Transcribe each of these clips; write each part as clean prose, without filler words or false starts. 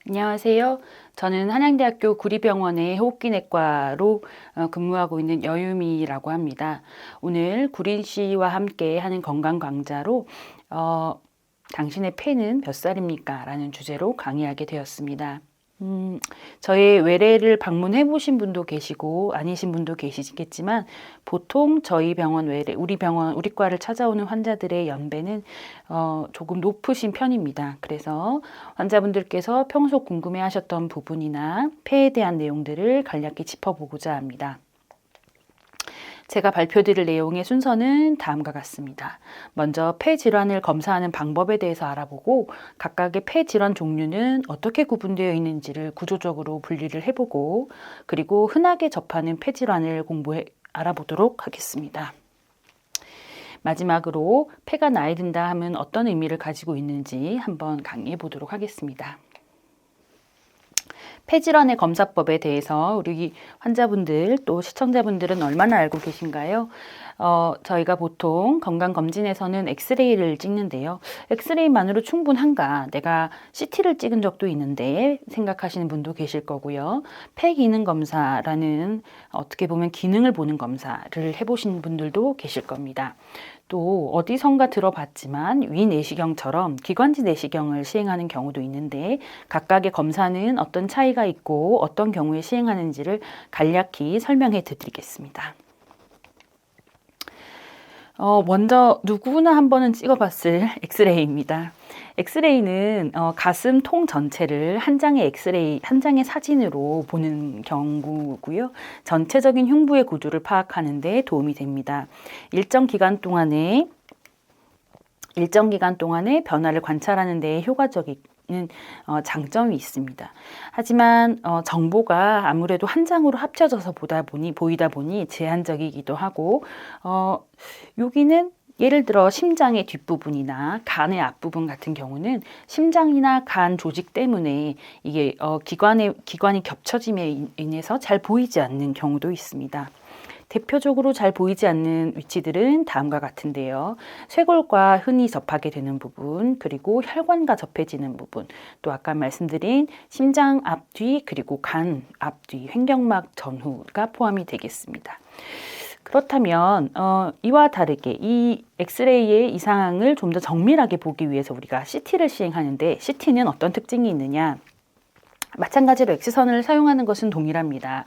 안녕하세요. 저는 한양대학교 구리병원의 호흡기내과로 근무하고 있는 여유미라고 합니다. 오늘 구린 씨와 함께 하는 건강 강좌로 당신의 폐는 몇 살입니까? 라는 주제로 강의하게 되었습니다. 저의 외래를 방문해 보신 분도 계시고 아니신 분도 계시겠지만 보통 저희 병원 외래, 우리 과를 찾아오는 환자들의 연배는 조금 높으신 편입니다. 그래서 환자분들께서 평소 궁금해 하셨던 부분이나 폐에 대한 내용들을 간략히 짚어보고자 합니다. 제가 발표드릴 내용의 순서는 다음과 같습니다. 먼저 폐 질환을 검사하는 방법에 대해서 알아보고 각각의 폐 질환 종류는 어떻게 구분되어 있는지를 구조적으로 분리를 해보고 그리고 흔하게 접하는 폐 질환을 알아보도록 하겠습니다. 마지막으로 폐가 나이 든다 하면 어떤 의미를 가지고 있는지 한번 강의해 보도록 하겠습니다. 폐질환의 검사법에 대해서 우리 환자분들 또 시청자분들은 얼마나 알고 계신가요? 저희가 보통 건강검진에서는 엑스레이를 찍는데요. 엑스레이만으로 충분한가? 내가 CT를 찍은 적도 있는데 생각하시는 분도 계실 거고요. 폐기능검사라는 어떻게 보면 기능을 보는 검사를 해보신 분들도 계실 겁니다. 또 어디선가 들어봤지만 위내시경처럼 기관지 내시경을 시행하는 경우도 있는데 각각의 검사는 어떤 차이가 있고 어떤 경우에 시행하는지를 간략히 설명해 드리겠습니다. 먼저 누구나 한 번은 찍어봤을 엑스레이입니다. 엑스레이는 가슴 통 전체를 한 장의 사진으로 보는 경우고요. 전체적인 흉부의 구조를 파악하는 데 도움이 됩니다. 일정 기간 동안에 변화를 관찰하는 데 효과적인 장점이 있습니다. 하지만 정보가 아무래도 한 장으로 합쳐져서 보이다 보니 제한적이기도 하고 여기는 예를 들어 심장의 뒷부분이나 간의 앞부분 같은 경우는 심장이나 간 조직 때문에 이게 기관이 겹쳐짐에 인해서 잘 보이지 않는 경우도 있습니다. 대표적으로 잘 보이지 않는 위치들은 다음과 같은데요. 쇄골과 흔히 접하게 되는 부분, 그리고 혈관과 접해지는 부분, 또 아까 말씀드린 심장 앞뒤, 그리고 간 앞뒤, 횡격막 전후가 포함이 되겠습니다. 그렇다면 이와 다르게 이 엑스레이의 이상을 좀 더 정밀하게 보기 위해서 우리가 CT를 시행하는데 CT는 어떤 특징이 있느냐? 마찬가지로 X선을 사용하는 것은 동일합니다.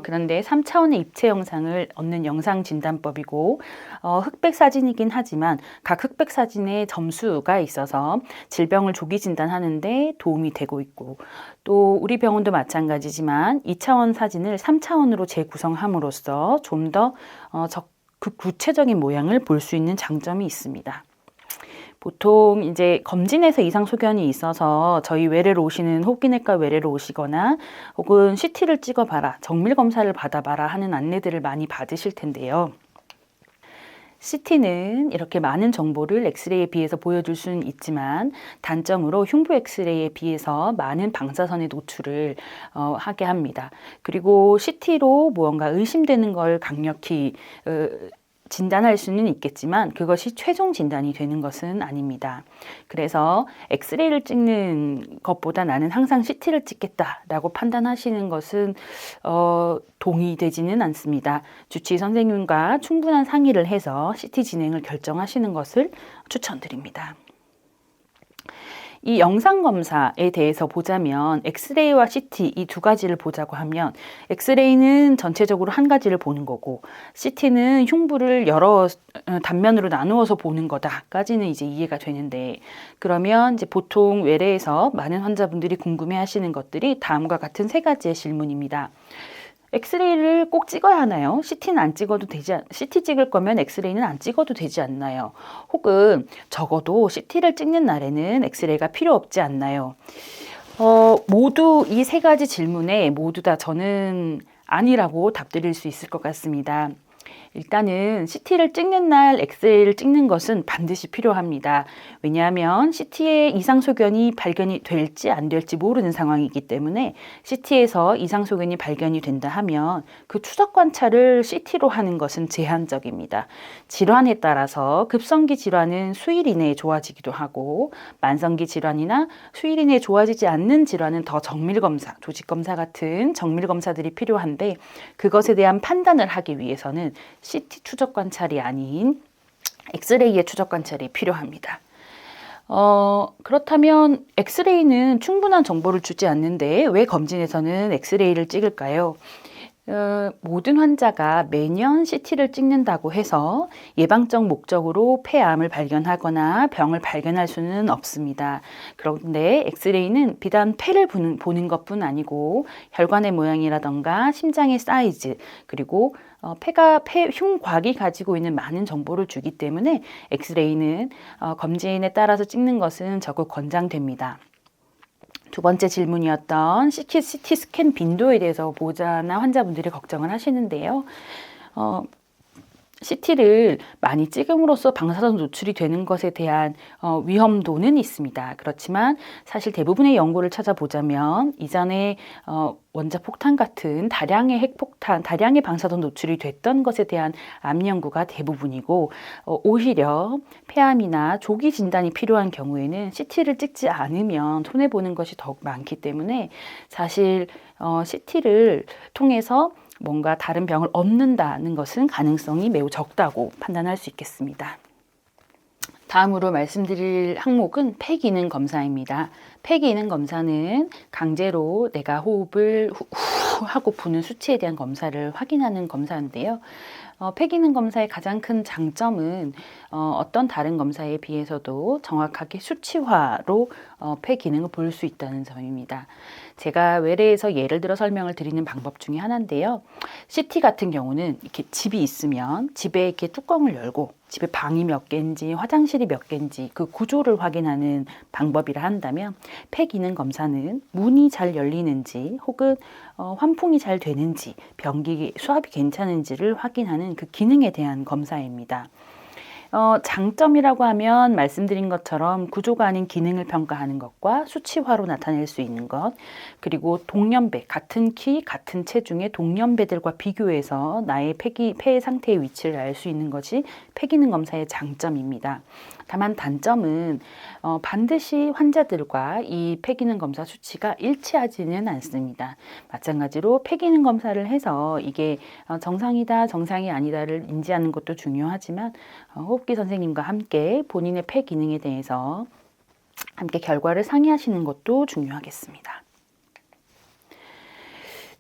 그런데 3차원의 입체 영상을 얻는 영상 진단법이고 흑백 사진이긴 하지만 각 흑백 사진에 점수가 있어서 질병을 조기 진단하는 데 도움이 되고 있고 또 우리 병원도 마찬가지지만 2차원 사진을 3차원으로 재구성함으로써 좀 더 구체적인 모양을 볼 수 있는 장점이 있습니다. 보통 이제 검진에서 이상 소견이 있어서 저희 외래로 오시는 호흡기내과 외래로 오시거나 혹은 CT를 찍어봐라, 정밀 검사를 받아봐라 하는 안내들을 많이 받으실 텐데요. CT는 이렇게 많은 정보를 엑스레이에 비해서 보여줄 수는 있지만 단점으로 흉부 엑스레이에 비해서 많은 방사선의 노출을 하게 합니다. 그리고 CT로 무언가 의심되는 걸 강력히 진단할 수는 있겠지만 그것이 최종 진단이 되는 것은 아닙니다. 그래서 엑스레이를 찍는 것보다 나는 항상 CT를 찍겠다라고 판단하시는 것은 동의되지는 않습니다. 주치의 선생님과 충분한 상의를 해서 CT 진행을 결정하시는 것을 추천드립니다. 이 영상검사에 대해서 보자면 엑스레이와 CT 이 두 가지를 보자고 하면 엑스레이는 전체적으로 한 가지를 보는 거고 CT는 흉부를 여러 단면으로 나누어서 보는 거다까지는 이제 이해가 되는데 그러면 이제 보통 외래에서 많은 환자분들이 궁금해 하시는 것들이 다음과 같은 세 가지의 질문입니다. 엑스레이를 꼭 찍어야 하나요? CT는 안 찍어도 CT 찍을 거면 엑스레이는 안 찍어도 되지 않나요? 혹은 적어도 CT를 찍는 날에는 엑스레이가 필요 없지 않나요? 모두 이 세 가지 질문에 모두 다 저는 아니라고 답드릴 수 있을 것 같습니다. 일단은 CT를 찍는 날 엑스레이를 찍는 것은 반드시 필요합니다. 왜냐하면 CT의 이상 소견이 발견이 될지 안 될지 모르는 상황이기 때문에 CT에서 이상 소견이 발견이 된다 하면 그 추적 관찰을 CT로 하는 것은 제한적입니다. 질환에 따라서 급성기 질환은 수일 이내에 좋아지기도 하고 만성기 질환이나 수일 이내에 좋아지지 않는 질환은 더 정밀 검사, 조직 검사 같은 정밀 검사들이 필요한데 그것에 대한 판단을 하기 위해서는 CT 추적 관찰이 아닌 엑스레이의 추적 관찰이 필요합니다. 그렇다면 엑스레이는 충분한 정보를 주지 않는데 왜 검진에서는 엑스레이를 찍을까요? 모든 환자가 매년 CT를 찍는다고 해서 예방적 목적으로 폐암을 발견하거나 병을 발견할 수는 없습니다. 그런데 엑스레이는 비단 폐를 보는 것뿐 아니고 혈관의 모양이라던가 심장의 사이즈 그리고 폐 흉곽이 가지고 있는 많은 정보를 주기 때문에 엑스레이는 검진에 따라서 찍는 것은 적극 권장됩니다. 두 번째 질문이었던 CT 스캔 빈도에 대해서 보호자나 환자분들이 걱정을 하시는데요. CT를 많이 찍음으로써 방사선 노출이 되는 것에 대한 위험도는 있습니다. 그렇지만 사실 대부분의 연구를 찾아보자면 이전에 원자폭탄 같은 다량의 핵폭탄, 다량의 방사선 노출이 됐던 것에 대한 암 연구가 대부분이고 오히려 폐암이나 조기 진단이 필요한 경우에는 CT를 찍지 않으면 손해보는 것이 더욱 많기 때문에 사실 CT를 통해서 뭔가 다른 병을 얻는다는 것은 가능성이 매우 적다고 판단할 수 있겠습니다. 다음으로 말씀드릴 항목은 폐기능 검사입니다. 폐기능 검사는 강제로 내가 호흡을 후 하고 부는 수치에 대한 검사를 확인하는 검사인데요. 폐기능 검사의 가장 큰 장점은 어떤 다른 검사에 비해서도 정확하게 수치화로 폐 기능을 볼 수 있다는 점입니다. 제가 외래에서 예를 들어 설명을 드리는 방법 중에 하나인데요. CT 같은 경우는 이렇게 집이 있으면 집에 이렇게 뚜껑을 열고 집에 방이 몇 개인지 화장실이 몇 개인지 그 구조를 확인하는 방법이라 한다면 폐 기능 검사는 문이 잘 열리는지 혹은 환풍이 잘 되는지 변기 수압이 괜찮은지를 확인하는 그 기능에 대한 검사입니다. 장점이라고 하면 말씀드린 것처럼 구조가 아닌 기능을 평가하는 것과 수치화로 나타낼 수 있는 것, 그리고 동년배, 같은 키, 같은 체중의 동년배들과 비교해서 나의 폐 상태의 위치를 알 수 있는 것이 폐기능 검사의 장점입니다. 다만 단점은 반드시 환자들과 이 폐기능 검사 수치가 일치하지는 않습니다. 마찬가지로 폐기능 검사를 해서 이게 정상이다, 정상이 아니다를 인지하는 것도 중요하지만 호흡기 선생님과 함께 본인의 폐 기능에 대해서 함께 결과를 상의하시는 것도 중요하겠습니다.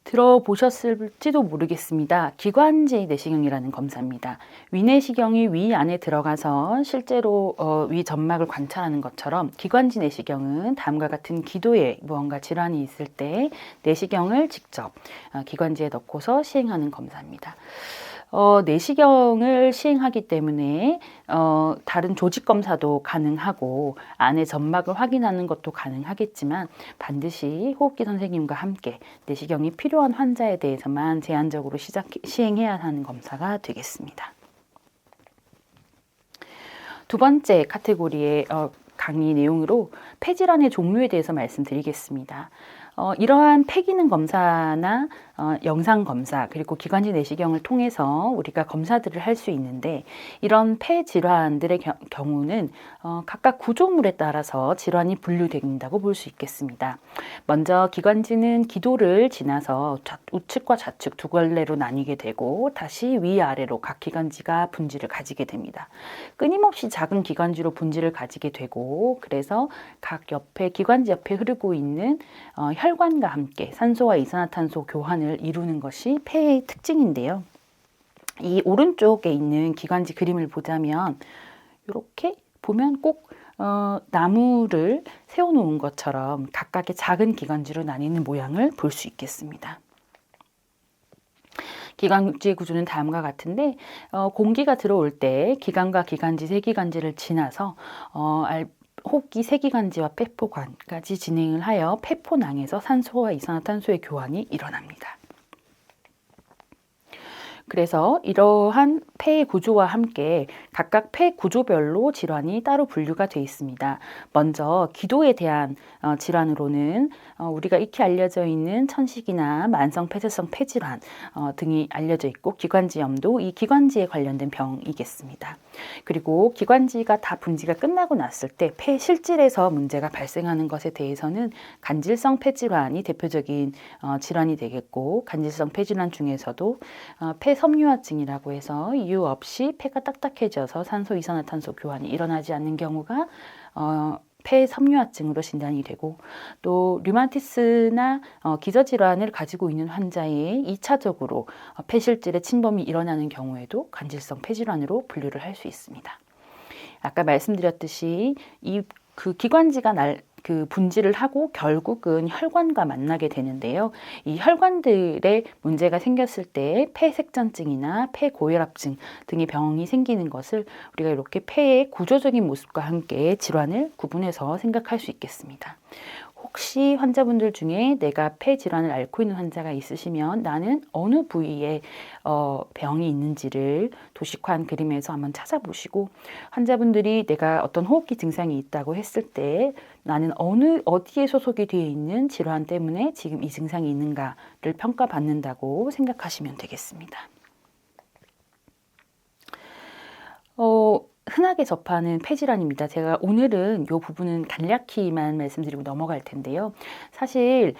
들어보셨을지도 모르겠습니다. 기관지 내시경이라는 검사입니다. 위내시경이 위 안에 들어가서 실제로 위 점막을 관찰하는 것처럼 기관지 내시경은 다음과 같은 기도에 무언가 질환이 있을 때 내시경을 직접 기관지에 넣고서 시행하는 검사입니다. 내시경을 시행하기 때문에 다른 조직 검사도 가능하고 안의 점막을 확인하는 것도 가능하겠지만 반드시 호흡기 선생님과 함께 내시경이 필요한 환자에 대해서만 제한적으로 시행해야 하는 검사가 되겠습니다. 두 번째 카테고리의 강의 내용으로 폐질환의 종류에 대해서 말씀드리겠습니다. 이러한 폐기능 검사나 영상 검사 그리고 기관지 내시경을 통해서 우리가 검사들을 할 수 있는데 이런 폐 질환들의 경우는 각각 구조물에 따라서 질환이 분류된다고 볼 수 있겠습니다. 먼저 기관지는 기도를 지나서 우측과 좌측 두 갈래로 나뉘게 되고 다시 위아래로 각 기관지가 분지를 가지게 됩니다. 끊임없이 작은 기관지로 분지를 가지게 되고 그래서 각 옆에 기관지 옆에 흐르고 있는 혈관과 함께 산소와 이산화탄소 교환을 이루는 것이 폐의 특징인데요. 이 오른쪽에 있는 기관지 그림을 보자면 이렇게 보면 꼭 나무를 세워놓은 것처럼 각각의 작은 기관지로 나뉘는 모양을 볼 수 있겠습니다. 기관지 구조는 다음과 같은데 공기가 들어올 때 기관과 기관지, 세기관지를 지나서 호흡기 세기관지와 폐포관까지 진행을 하여 폐포낭에서 산소와 이산화탄소의 교환이 일어납니다. 그래서 이러한 폐의 구조와 함께 각각 폐 구조별로 질환이 따로 분류가 되어 있습니다. 먼저 기도에 대한 질환으로는 우리가 익히 알려져 있는 천식이나 만성 폐쇄성 폐질환 등이 알려져 있고, 기관지염도 이 기관지에 관련된 병이겠습니다. 그리고 기관지가 다 분지가 끝나고 났을 때 폐 실질에서 문제가 발생하는 것에 대해서는 간질성 폐질환이 대표적인 질환이 되겠고, 간질성 폐질환 중에서도 폐섬유화증이라고 해서 이유 없이 폐가 딱딱해져서 산소 이산화탄소 교환이 일어나지 않는 경우가 폐섬유화증으로 진단이 되고, 또 류마티스나 기저질환을 가지고 있는 환자의 2차적으로 폐실질의 침범이 일어나는 경우에도 간질성 폐질환으로 분류를 할 수 있습니다. 아까 말씀드렸듯이 그 기관지가 그 분지를 하고 결국은 혈관과 만나게 되는데요. 이 혈관들의 문제가 생겼을 때 폐색전증이나 폐고혈압증 등의 병이 생기는 것을 우리가 이렇게 폐의 구조적인 모습과 함께 질환을 구분해서 생각할 수 있겠습니다. 혹시 환자분들 중에 내가 폐 질환을 앓고 있는 환자가 있으시면 나는 어느 부위에 병이 있는지를 도식화한 그림에서 한번 찾아보시고, 환자분들이 내가 어떤 호흡기 증상이 있다고 했을 때 나는 어디에 소속이 되어 있는 질환 때문에 지금 이 증상이 있는가를 평가받는다고 생각하시면 되겠습니다. 흔하게 접하는 폐질환입니다. 제가 오늘은 이 부분은 간략히만 말씀드리고 넘어갈 텐데요. 사실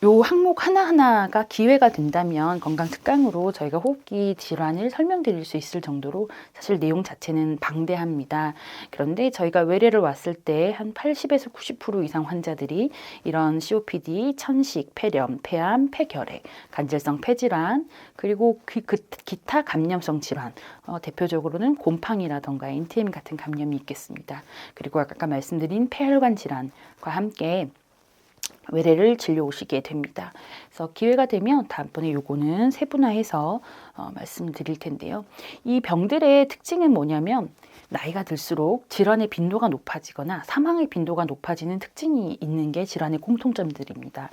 요 항목 하나하나가 기회가 된다면 건강 특강으로 저희가 호흡기 질환을 설명드릴 수 있을 정도로 사실 내용 자체는 방대합니다. 그런데 저희가 외래를 왔을 때 한 80에서 90% 이상 환자들이 이런 COPD, 천식, 폐렴, 폐암, 폐결핵, 간질성 폐질환, 그리고 기타 감염성 질환, 대표적으로는 곰팡이라던가 NTM 같은 감염이 있겠습니다. 그리고 아까 말씀드린 폐혈관 질환과 함께 외래를 진료 오시게 됩니다. 그래서 기회가 되면 다음번에 요거는 세분화해서 말씀드릴 텐데요. 이 병들의 특징은 뭐냐면 나이가 들수록 질환의 빈도가 높아지거나 사망의 빈도가 높아지는 특징이 있는 게 질환의 공통점들입니다.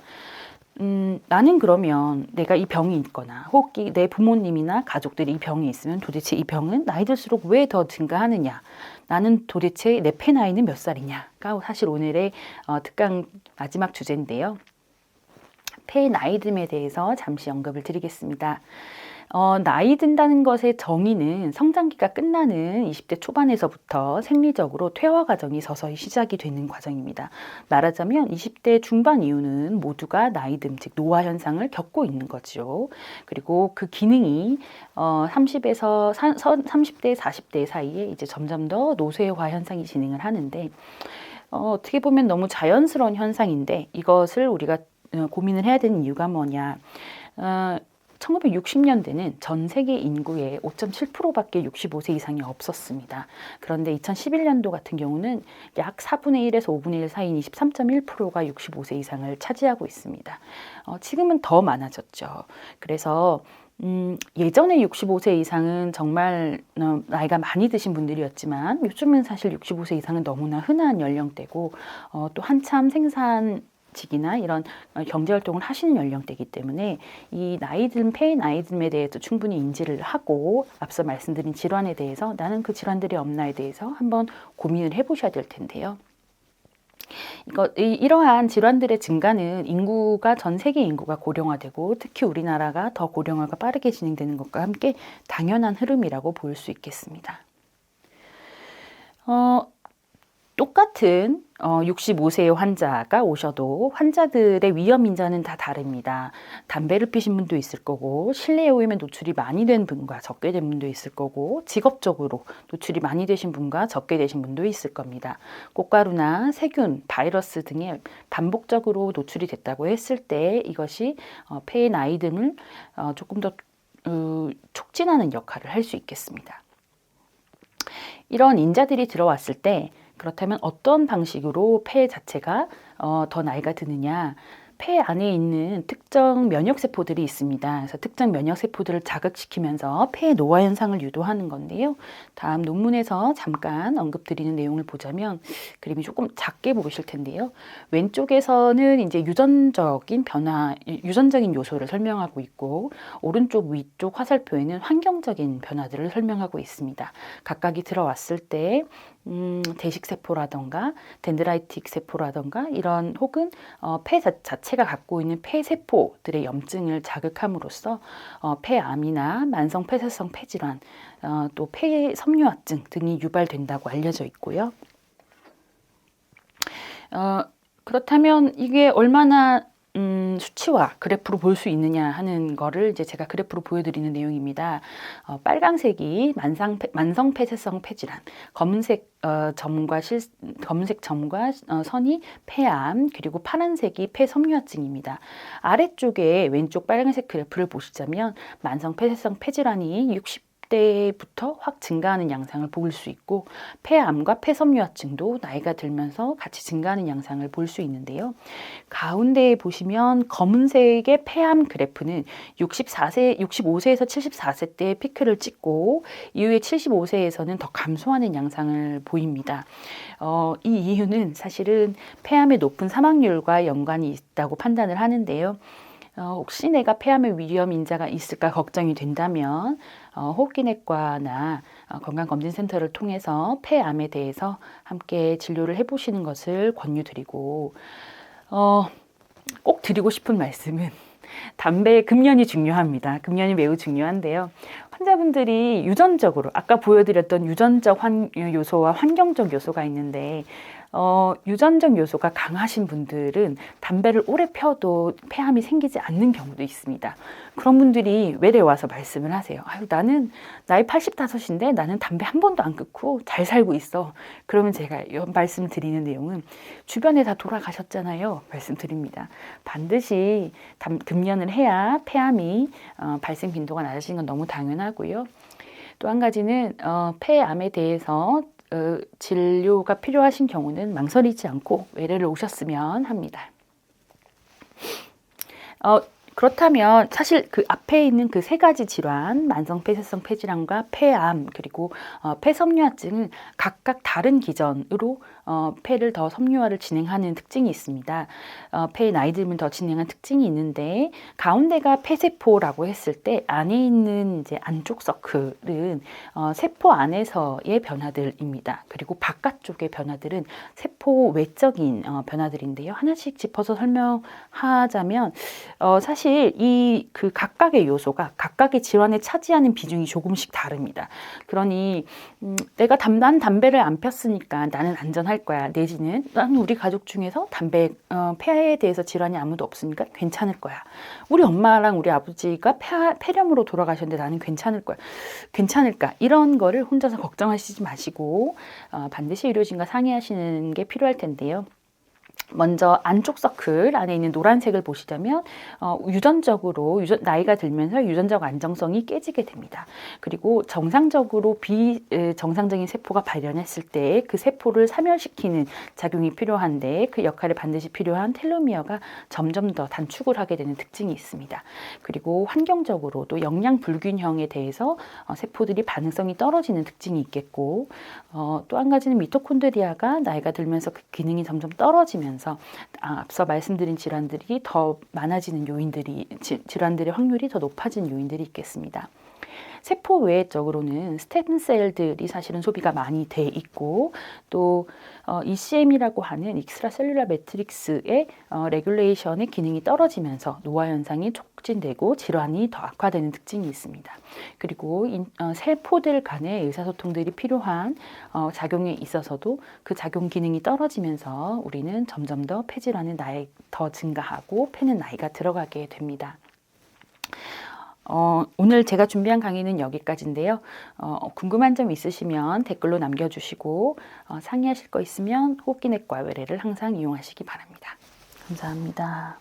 나는 그러면 내가 이 병이 있거나 혹시 내 부모님이나 가족들이 이 병이 있으면 도대체 이 병은 나이 들수록 왜 더 증가하느냐, 나는 도대체 내 폐 나이는 몇 살이냐가 사실 오늘의 특강 마지막 주제인데요. 폐 나이듦에 대해서 잠시 언급을 드리겠습니다. 나이 든다는 것의 정의는 성장기가 끝나는 20대 초반에서부터 생리적으로 퇴화 과정이 서서히 시작이 되는 과정입니다. 말하자면 20대 중반 이후는 모두가 나이듦, 즉 노화 현상을 겪고 있는 거죠. 그리고 그 기능이 30에서 30대, 40대 사이에 이제 점점 더 노쇠화 현상이 진행을 하는데, 어떻게 보면 너무 자연스러운 현상인데 이것을 우리가 고민을 해야 되는 이유가 뭐냐. 1960년대는 전 세계 인구의 5.7%밖에 65세 이상이 없었습니다. 그런데 2011년도 같은 경우는 약 4분의 1에서 5분의 1 사이인 23.1%가 65세 이상을 차지하고 있습니다. 지금은 더 많아졌죠. 그래서 예전에 65세 이상은 정말 나이가 많이 드신 분들이었지만 요즘은 사실 65세 이상은 너무나 흔한 연령대고, 또 한참 생산직이나 이런 경제활동을 하시는 연령대이기 때문에 이 폐 나이듦에 대해서 충분히 인지를 하고 앞서 말씀드린 질환에 대해서 나는 그 질환들이 없나에 대해서 한번 고민을 해보셔야 될 텐데요. 이러한 질환들의 증가는 전 세계 인구가 고령화되고 특히 우리나라가 더 고령화가 빠르게 진행되는 것과 함께 당연한 흐름이라고 볼 수 있겠습니다. 똑같은 65세의 환자가 오셔도 환자들의 위험 인자는 다 다릅니다. 담배를 피신 분도 있을 거고, 실내 오염에 노출이 많이 된 분과 적게 된 분도 있을 거고, 직업적으로 노출이 많이 되신 분과 적게 되신 분도 있을 겁니다. 꽃가루나 세균, 바이러스 등에 반복적으로 노출이 됐다고 했을 때 이것이 폐의 나이듦을 조금 더 촉진하는 역할을 할 수 있겠습니다. 이런 인자들이 들어왔을 때 그렇다면 어떤 방식으로 폐 자체가 더 나이가 드느냐, 폐 안에 있는 특정 면역세포들이 있습니다. 그래서 특정 면역세포들을 자극시키면서 폐의 노화 현상을 유도하는 건데요. 다음 논문에서 잠깐 언급드리는 내용을 보자면 그림이 조금 작게 보이실 텐데요. 왼쪽에서는 이제 유전적인 변화, 유전적인 요소를 설명하고 있고 오른쪽 위쪽 화살표에는 환경적인 변화들을 설명하고 있습니다. 각각이 들어왔을 때 대식세포라던가 덴드라이틱 세포라던가 이런 혹은 폐 자체가 갖고 있는 폐세포들의 염증을 자극함으로써 폐암이나 만성 폐쇄성 폐질환 또 폐섬유화증 등이 유발된다고 알려져 있고요. 그렇다면 이게 얼마나 수치화 그래프로 볼 수 있느냐 하는 거를 이제 제가 그래프로 보여드리는 내용입니다. 빨강색이 만성 폐쇄성 폐질환, 검은색 점과 선이 폐암, 그리고 파란색이 폐섬유화증입니다. 아래쪽에 왼쪽 빨간색 그래프를 보시자면 만성 폐쇄성 폐질환이 60대부터 확 증가하는 양상을 볼 수 있고 폐암과 폐섬유화증도 나이가 들면서 같이 증가하는 양상을 볼 수 있는데요. 가운데에 보시면 검은색의 폐암 그래프는 65세에서 74세 때 피크를 찍고 이후에 75세에서는 더 감소하는 양상을 보입니다. 이 이유는 사실은 폐암의 높은 사망률과 연관이 있다고 판단을 하는데요. 혹시 내가 폐암의 위험 인자가 있을까 걱정이 된다면 호흡기내과나 건강검진센터를 통해서 폐암에 대해서 함께 진료를 해보시는 것을 권유드리고 꼭 드리고 싶은 말씀은 담배의 금연이 중요합니다. 금연이 매우 중요한데요. 환자분들이 유전적으로 아까 보여드렸던 유전적 요소와 환경적 요소가 있는데 유전적 요소가 강하신 분들은 담배를 오래 펴도 폐암이 생기지 않는 경우도 있습니다. 그런 분들이 외래 와서 말씀을 하세요. 아유, 나는 나이 85인데 나는 담배 한 번도 안 끊고 잘 살고 있어. 그러면 제가 말씀드리는 내용은 주변에 다 돌아가셨잖아요. 말씀드립니다. 반드시 금연을 해야 폐암이 발생 빈도가 낮아지는 건 너무 당연하고요. 또 한 가지는 폐암에 대해서 진료가 필요하신 경우는 망설이지 않고 외래를 오셨으면 합니다. 그렇다면 사실 그 앞에 있는 그 세 가지 질환, 만성 폐쇄성 폐질환과 폐암 그리고 폐섬유화증은 각각 다른 기전으로 폐를 더 섬유화를 진행하는 특징이 있습니다. 폐의 나이 들면 더 진행한 특징이 있는데 가운데가 폐세포라고 했을 때 안에 있는 이제 안쪽 서클은 세포 안에서의 변화들입니다. 그리고 바깥쪽의 변화들은 세포 외적인 변화들인데요. 하나씩 짚어서 설명하자면 사실 이 그 각각의 요소가 각각의 질환에 차지하는 비중이 조금씩 다릅니다. 그러니 내가 난 담배를 안 폈으니까 나는 안전할 거야. 내지는 나는 우리 가족 중에서 폐에 대해서 질환이 아무도 없으니까 괜찮을 거야. 우리 엄마랑 우리 아버지가 폐렴으로 돌아가셨는데 나는 괜찮을 거야. 괜찮을까? 이런 거를 혼자서 걱정하시지 마시고 반드시 의료진과 상의하시는 게 필요할 텐데요. 먼저 안쪽 서클 안에 있는 노란색을 보시자면 유전적으로 나이가 들면서 유전적 안정성이 깨지게 됩니다. 그리고 정상적으로 비정상적인 세포가 발현했을 때 그 세포를 사멸시키는 작용이 필요한데 그 역할에 반드시 필요한 텔로미어가 점점 더 단축을 하게 되는 특징이 있습니다. 그리고 환경적으로도 영양 불균형에 대해서 세포들이 반응성이 떨어지는 특징이 있겠고 또 한 가지는 미토콘드리아가 나이가 들면서 그 기능이 점점 떨어지면서 앞서 말씀드린 질환들이 더 많아지는 질환들의 확률이 더 높아진 요인들이 있겠습니다. 세포 외적으로는 스템셀들이 사실은 소비가 많이 돼 있고 또 ECM이라고 하는 익스트라셀룰라 매트릭스의 레귤레이션의 기능이 떨어지면서 노화 현상이 촉진되고 질환이 더 악화되는 특징이 있습니다. 그리고 세포들 간의 의사소통들이 필요한 작용에 있어서도 그 작용 기능이 떨어지면서 우리는 점점 더 폐질환의 나이 더 증가하고 폐는 나이가 들어가게 됩니다. 오늘 제가 준비한 강의는 여기까지인데요. 궁금한 점 있으시면 댓글로 남겨주시고 상의하실 거 있으면 호흡기내과 외래를 항상 이용하시기 바랍니다. 감사합니다.